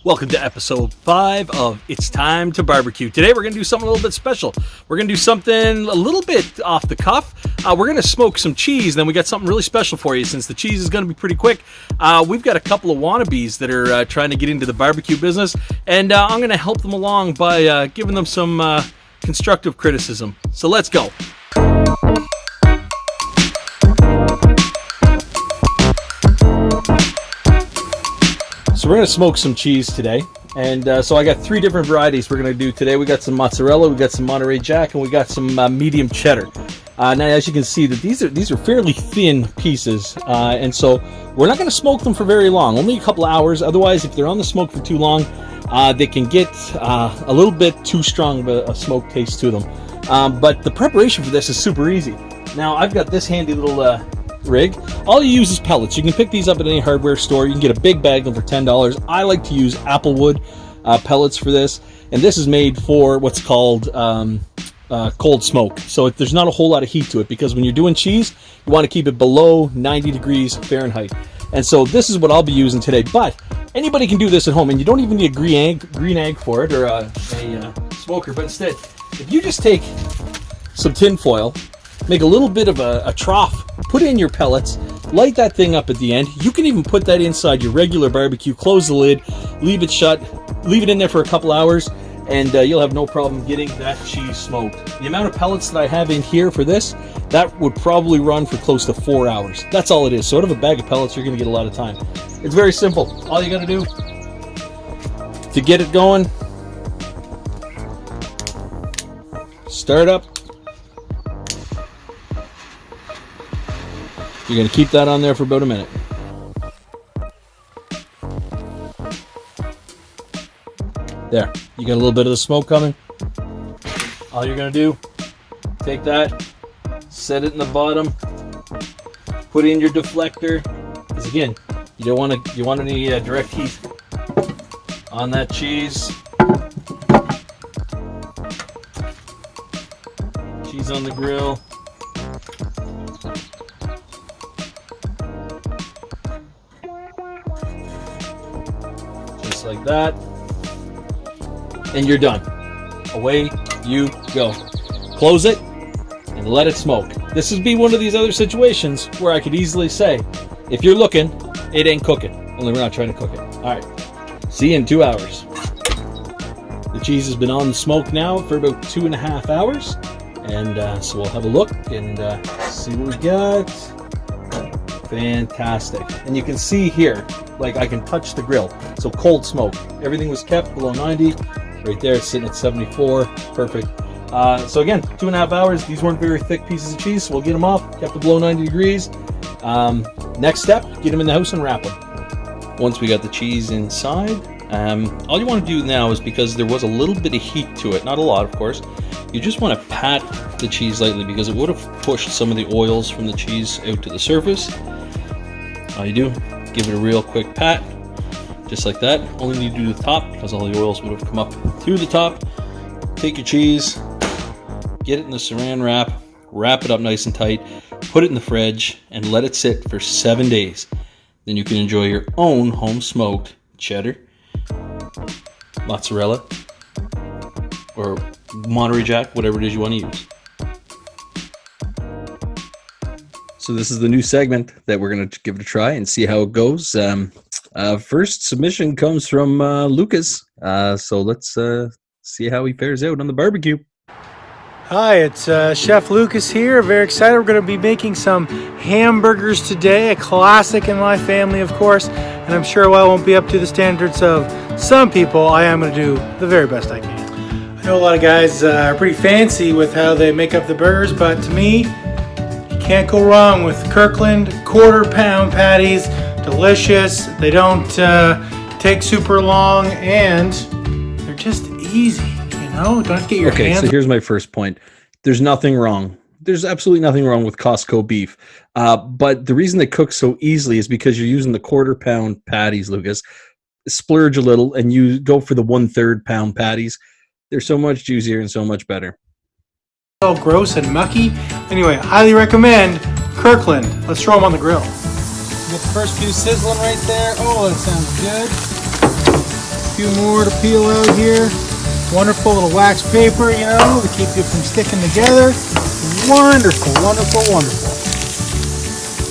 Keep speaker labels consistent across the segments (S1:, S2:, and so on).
S1: Welcome to episode 5 of It's Time to Barbour-Q. Today we're going to do something a little bit special. We're going to do something a little bit off the cuff. We're going to smoke some cheese, then we got something really special for you since the cheese is going to be pretty quick. We've got a couple of wannabes that are trying to get into the barbecue business, and I'm going to help them along by giving them some constructive criticism. So let's go. So we're going to smoke some cheese today, and so I got 3 different varieties we're going to do today. We got some mozzarella, we got some Monterey Jack, and we got some medium cheddar. Now, as you can see, that these are fairly thin pieces, and so we're not going to smoke them for very long, only a couple of hours. Otherwise, if they're on the smoke for too long, they can get a little bit too strong of a smoke taste to them. But the preparation for this is super easy. Now, I've got this handy little rig. All you use is pellets. You can pick these up at any hardware store. You can get a big bag of them for $10. I like to use applewood pellets for this, and this is made for what's called cold smoke. So there's not a whole lot of heat to it, because when you're doing cheese, you want to keep it below 90 degrees Fahrenheit. And so this is what I'll be using today. But anybody can do this at home, and you don't even need a green egg for it, or a smoker. But instead, if you just take some tin foil, make a little bit of a trough, put in your pellets, light that thing up at the end. You can even put that inside your regular barbecue, close the lid, leave it shut, leave it in there for a couple hours, and you'll have no problem getting that cheese smoked. The amount of pellets that I have in here for this, that would probably run for close to 4 hours. That's all it is. So out of a bag of pellets, you're going to get a lot of time. It's very simple. All you got to do to get it going, start up. You're going to keep that on there for about a minute. There, you got a little bit of the smoke coming. All you're going to do, take that, set it in the bottom, put in your deflector, because again, you want any direct heat on that cheese. Cheese on the grill. Just like that, and you're done. Away you go. Close it and let it smoke. This would be one of these other situations where I could easily say, if you're looking, it ain't cooking. Only we're not trying to cook it. All right, see you in 2 hours. The cheese has been on the smoke now for about 2.5 hours, and so we'll have a look and see what we got. Fantastic. And you can see here, like, I can touch the grill. So cold smoke. Everything was kept below 90. Right there, it's sitting at 74. Perfect. So again, 2.5 hours. These weren't very thick pieces of cheese, so we'll get them off. Kept it below 90 degrees. Next step, get them in the house and wrap them. Once we got the cheese inside, all you want to do now is, because there was a little bit of heat to it, not a lot of course, you just want to pat the cheese lightly, because it would have pushed some of the oils from the cheese out to the surface. All you do, give it a real quick pat, just like that. Only need to do the top, because all the oils would have come up through the top. Take your cheese, get it in the saran wrap, wrap it up nice and tight, put it in the fridge, and let it sit for 7 days. Then you can enjoy your own home smoked cheddar, mozzarella, or Monterey Jack, whatever it is you want to use. So this is the new segment that we're going to give it a try and see how it goes. First submission comes from Lucas. So let's see how he fares out on the barbecue.
S2: Hi, it's Chef Lucas here. Very excited. We're going to be making some hamburgers today, a classic in my family, of course. And I'm sure while I won't be up to the standards of some people, I am going to do the very best I can. I know a lot of guys are pretty fancy with how they make up the burgers, but to me, can't go wrong with Kirkland quarter-pound patties. Delicious. They don't take super long, and they're just easy. You know, don't have to get your hands.
S1: Okay, so here's my first point. There's nothing wrong. There's absolutely nothing wrong with Costco beef. But the reason they cook so easily is because you're using the quarter-pound patties, Lucas. Splurge a little, and you go for the 1/3 pound patties. They're so much juicier and so much better.
S2: All gross and mucky. Anyway, highly recommend Kirkland. Let's throw them on the grill.
S3: Get the first few sizzling right there. Oh, that sounds good.
S2: few more to peel out here. Wonderful little wax paper, you know, to keep you from sticking together. Wonderful, wonderful, wonderful.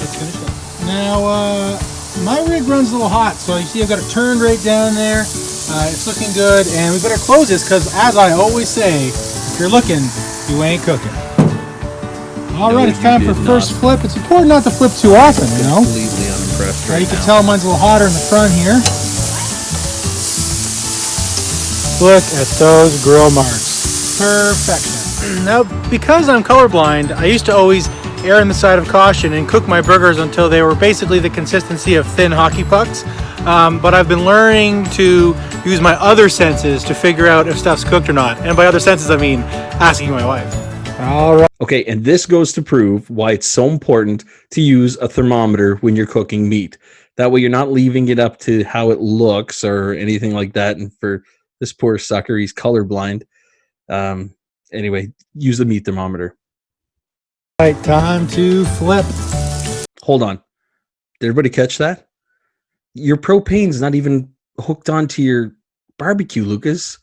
S2: Let's finish it. Now, my rig runs a little hot, so you see I've got it turned right down there. It's looking good, and we better close this because, as I always say, if you're looking, you ain't cooking. All right, it's time for first flip. It's important not to flip too often, you know.
S3: Completely unimpressed right now.
S2: You can tell mine's a little hotter in the front here. Look at those grill marks. Perfection. Now, because I'm colorblind, I used to always err on the side of caution and cook my burgers until they were basically the consistency of thin hockey pucks. But I've been learning to use my other senses to figure out if stuff's cooked or not. And by other senses, I mean asking my wife. All right.
S1: Okay, and this goes to prove why it's so important to use a thermometer when you're cooking meat. That way you're not leaving it up to how it looks or anything like that. And for this poor sucker, he's colorblind. Anyway, use the meat thermometer.
S2: All right, time to flip.
S1: Hold on. Did everybody catch that? Your propane's not even hooked onto your barbecue, Lucas.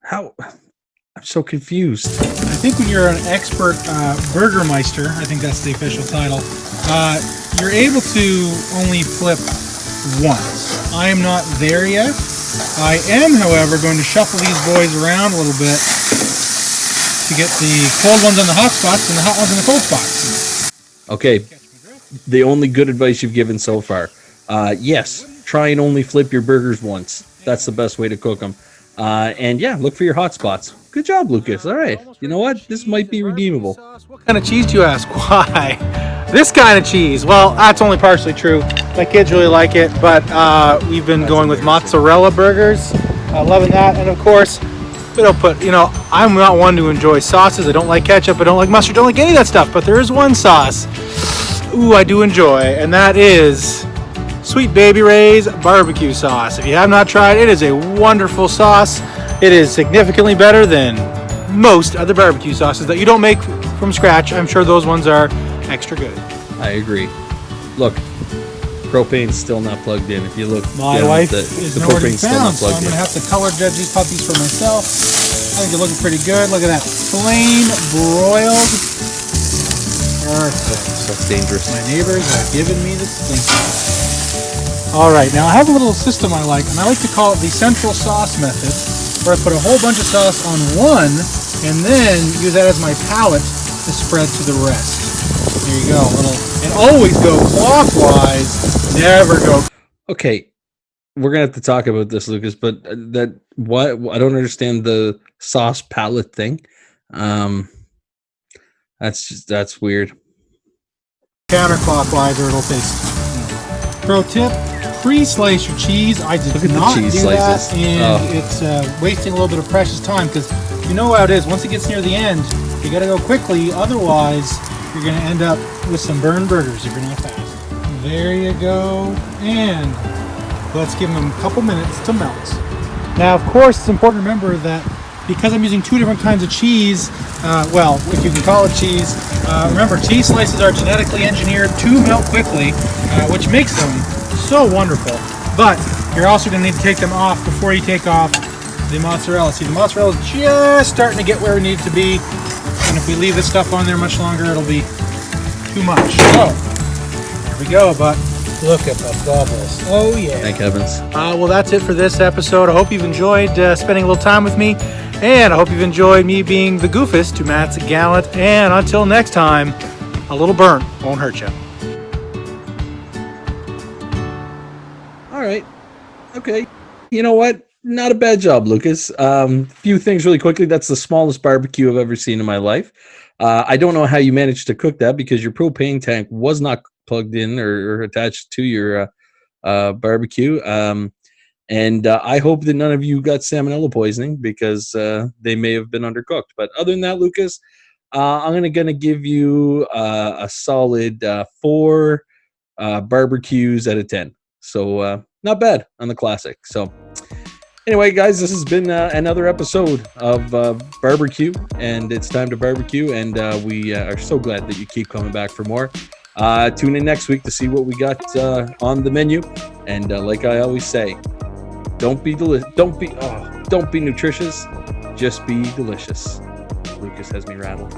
S1: How? I'm so confused.
S2: I think when you're an expert Burgermeister, I think that's the official title, you're able to only flip once. I am not there yet. I am, however, going to shuffle these boys around a little bit to get the cold ones on the hot spots and the hot ones on the cold spots.
S1: Okay, the only good advice you've given so far. Yes, try and only flip your burgers once. That's the best way to cook them. And yeah, look for your hot spots. Good job, Lucas. All right. You know what? This might be redeemable.
S2: What kind of cheese do you ask? Why? This kind of cheese. Well, that's only partially true. My kids really like it, but we've been going with mozzarella burgers. Loving that. And of course, we don't put, you know, I'm not one to enjoy sauces. I don't like ketchup. I don't like mustard. I don't like any of that stuff. But there is one sauce, ooh, I do enjoy, and that is Sweet Baby Ray's barbecue sauce. If you have not tried it, is a wonderful sauce. It is significantly better than most other barbecue sauces that you don't make from scratch. I'm sure those ones are extra good.
S1: I agree. Look, propane's still not plugged in. If you look,
S2: my wife is
S1: the
S2: nowhere to be
S1: propane's still
S2: found,
S1: not
S2: so I'm
S1: plugged
S2: going to
S1: in.
S2: have to color judge these puppies for myself. I think they're looking pretty good. Look at that, plain broiled. Perfect.
S1: That's dangerous.
S2: My neighbors are giving me the stink. All right, now I have a little system I like, and I like to call it the central sauce method, where I put a whole bunch of sauce on one, and then use that as my palette to spread to the rest. There you go, and always go clockwise, never go.
S1: Okay, we're gonna have to talk about this, Lucas. But what I don't understand the sauce palette thing. That's weird.
S2: Counterclockwise, or it'll taste. Pro tip: pre-slice your cheese. I did not do that, and it's wasting a little bit of precious time because you know how it is. Once it gets near the end, you got to go quickly. Otherwise, you're going to end up with some burned burgers if you're not fast. There you go, and let's give them a couple minutes to melt. Now, of course, it's important to remember that because I'm using two different kinds of cheese, well, if you can call it cheese, remember, cheese slices are genetically engineered to melt quickly, which makes them so wonderful. But you're also going to need to take them off before you take off the mozzarella. See, the mozzarella is just starting to get where we need it to be, and if we leave this stuff on there much longer, it'll be too much. So, there we go, but look at the bubbles. Oh, yeah.
S1: Thank heavens.
S2: Well, that's it for this episode. I hope you've enjoyed spending a little time with me, and I hope you've enjoyed me being the goofus to Matt's gallant. And until next time, a little burnt won't hurt you.
S1: All right. Okay. You know what? Not a bad job, Lucas. Few things really quickly. That's the smallest barbecue I've ever seen in my life. I don't know how you managed to cook that because your propane tank was not plugged in or attached to your barbecue. And I hope that none of you got salmonella poisoning because they may have been undercooked. But other than that, Lucas, I'm gonna give you a solid 4 barbecues out of 10. So not bad on the classic. So anyway, guys, this has been another episode of Barbour-Q, and it's time to barbecue. And we are so glad that you keep coming back for more. Tune in next week to see what we got on the menu. And like I always say, Don't be nutritious. Just be delicious. Lucas has me rattled.